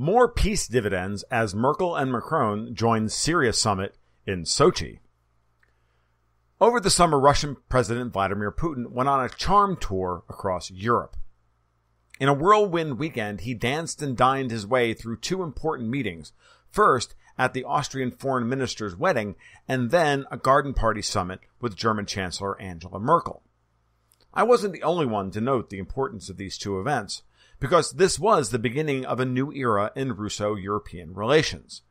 More peace dividends as Merkel and Macron join Syria summit in Sochi. Over the summer, Russian President Vladimir Putin went on a charm tour across Europe. In a whirlwind weekend, he danced and dined his way through two important meetings. First, at the Austrian foreign minister's wedding, and then a garden party summit with German Chancellor Angela Merkel. I wasn't the only one to note the importance of these two events, because this was the beginning of a new era in Russo-European relations.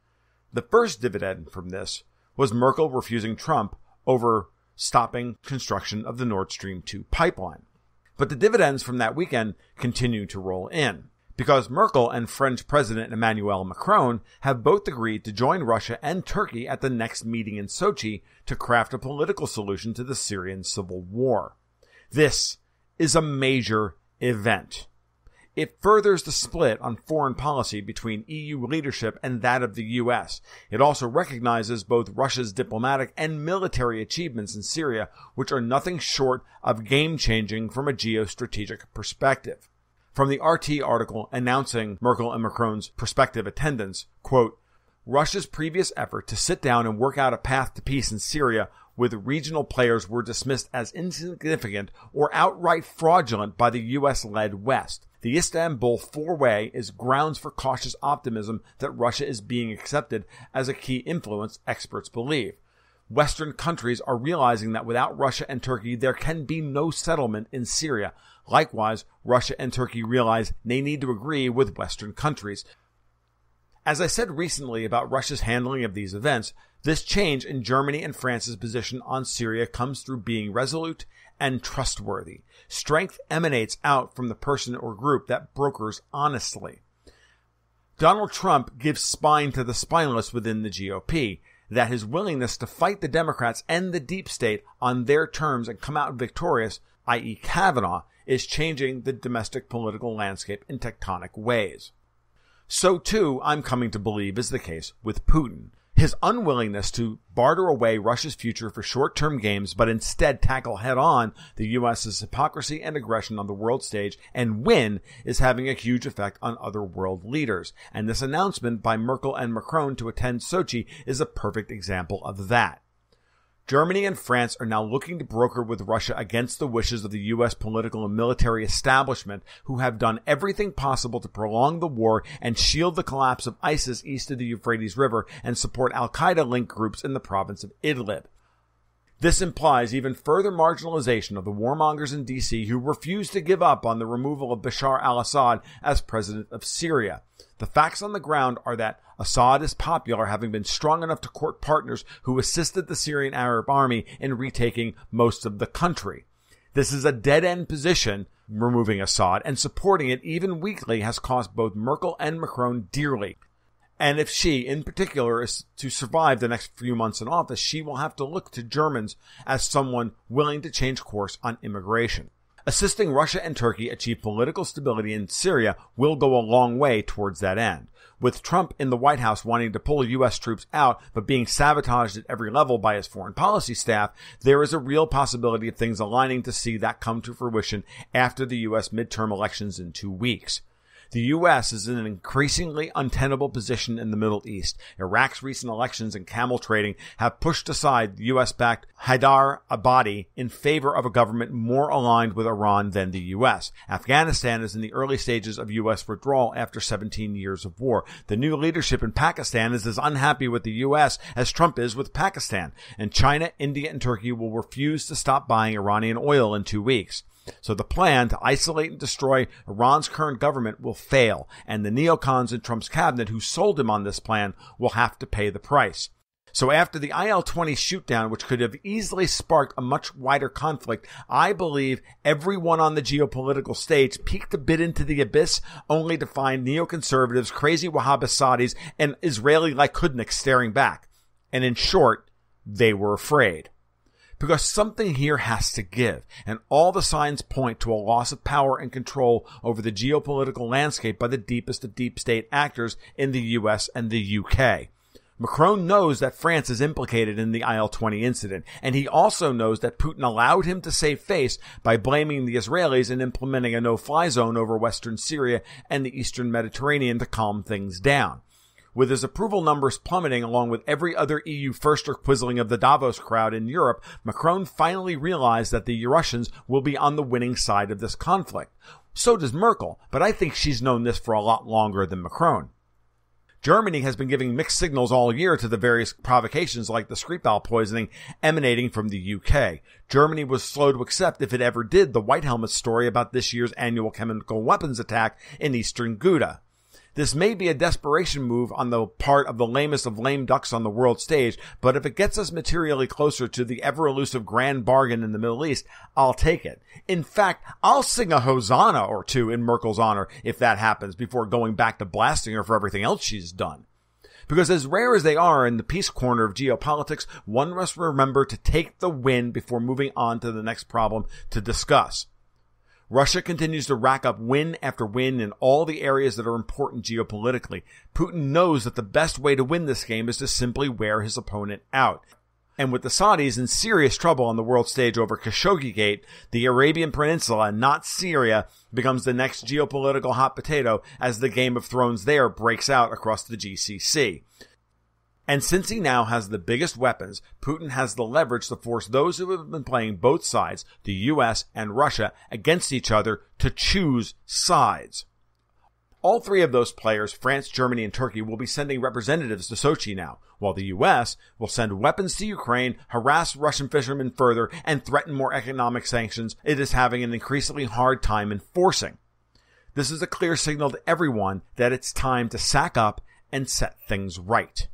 The first dividend from this was Merkel refusing Trump over stopping construction of the Nord Stream 2 pipeline. But the dividends from that weekend continue to roll in, because Merkel and French President Emmanuel Macron have both agreed to join Russia and Turkey at the next meeting in Sochi to craft a political solution to the Syrian civil war. This is a major event. It furthers the split on foreign policy between EU leadership and that of the US. It also recognizes both Russia's diplomatic and military achievements in Syria, which are nothing short of game-changing from a geostrategic perspective. From the RT article announcing Merkel and Macron's prospective attendance, quote, Russia's previous effort to sit down and work out a path to peace in Syria with regional players were dismissed as insignificant or outright fraudulent by the US-led West. The Istanbul four-way is grounds for cautious optimism that Russia is being accepted as a key influence, experts believe. Western countries are realizing that without Russia and Turkey, there can be no settlement in Syria. Likewise, Russia and Turkey realize they need to agree with Western countries. As I said recently about Russia's handling of these events, this change in Germany and France's position on Syria comes through being resolute and trustworthy. Strength emanates out from the person or group that brokers honestly. Donald Trump gives spine to the spineless within the GOP, that his willingness to fight the Democrats and the deep state on their terms and come out victorious, i.e. Kavanaugh, is changing the domestic political landscape in tectonic ways. So too, I'm coming to believe, is the case with Putin. His unwillingness to barter away Russia's future for short-term games, but instead tackle head-on the U.S.'s hypocrisy and aggression on the world stage and win, is having a huge effect on other world leaders. And this announcement by Merkel and Macron to attend Sochi is a perfect example of that. Germany and France are now looking to broker with Russia against the wishes of the U.S. political and military establishment, who have done everything possible to prolong the war and shield the collapse of ISIS east of the Euphrates River and support al-Qaeda-linked groups in the province of Idlib. This implies even further marginalization of the warmongers in D.C. who refuse to give up on the removal of Bashar al-Assad as president of Syria. The facts on the ground are that Assad is popular, having been strong enough to court partners who assisted the Syrian Arab army in retaking most of the country. This is a dead-end position, removing Assad, and supporting it even weakly has cost both Merkel and Macron dearly. And if she, in particular, is to survive the next few months in office, she will have to look to Germans as someone willing to change course on immigration. Assisting Russia and Turkey achieve political stability in Syria will go a long way towards that end. With Trump in the White House wanting to pull U.S. troops out but being sabotaged at every level by his foreign policy staff, there is a real possibility of things aligning to see that come to fruition after the U.S. midterm elections in 2 weeks. The U.S. is in an increasingly untenable position in the Middle East. Iraq's recent elections and camel trading have pushed aside the U.S.-backed Haider Abadi in favor of a government more aligned with Iran than the U.S. Afghanistan is in the early stages of U.S. withdrawal after 17 years of war. The new leadership in Pakistan is as unhappy with the U.S. as Trump is with Pakistan. And China, India, and Turkey will refuse to stop buying Iranian oil in 2 weeks. So the plan to isolate and destroy Iran's current government will fail, and the neocons in Trump's cabinet who sold him on this plan will have to pay the price. So after the IL-20 shootdown, which could have easily sparked a much wider conflict, I believe everyone on the geopolitical stage peeked a bit into the abyss only to find neoconservatives, crazy Wahhabi Saudis, and Israeli Likudniks staring back. And in short, they were afraid. Because something here has to give, and all the signs point to a loss of power and control over the geopolitical landscape by the deepest of deep state actors in the US and the UK. Macron knows that France is implicated in the IL-20 incident, and he also knows that Putin allowed him to save face by blaming the Israelis and implementing a no-fly zone over western Syria and the eastern Mediterranean to calm things down. With his approval numbers plummeting along with every other EU firster quizzling of the Davos crowd in Europe, Macron finally realized that the Russians will be on the winning side of this conflict. So does Merkel, but I think she's known this for a lot longer than Macron. Germany has been giving mixed signals all year to the various provocations like the Skripal poisoning emanating from the UK. Germany was slow to accept, if it ever did, the White Helmet story about this year's annual chemical weapons attack in eastern Ghouta. This may be a desperation move on the part of the lamest of lame ducks on the world stage, but if it gets us materially closer to the ever-elusive grand bargain in the Middle East, I'll take it. In fact, I'll sing a hosanna or two in Merkel's honor if that happens before going back to blasting her for everything else she's done. Because as rare as they are in the peace corner of geopolitics, one must remember to take the win before moving on to the next problem to discuss. Russia continues to rack up win after win in all the areas that are important geopolitically. Putin knows that the best way to win this game is to simply wear his opponent out. And with the Saudis in serious trouble on the world stage over Khashoggi-gate, the Arabian Peninsula, not Syria, becomes the next geopolitical hot potato as the Game of Thrones there breaks out across the GCC. And since he now has the biggest weapons, Putin has the leverage to force those who have been playing both sides, the US and Russia, against each other to choose sides. All three of those players, France, Germany, and Turkey, will be sending representatives to Sochi now, while the US will send weapons to Ukraine, harass Russian fishermen further, and threaten more economic sanctions it is having an increasingly hard time enforcing. This is a clear signal to everyone that it's time to sack up and set things right.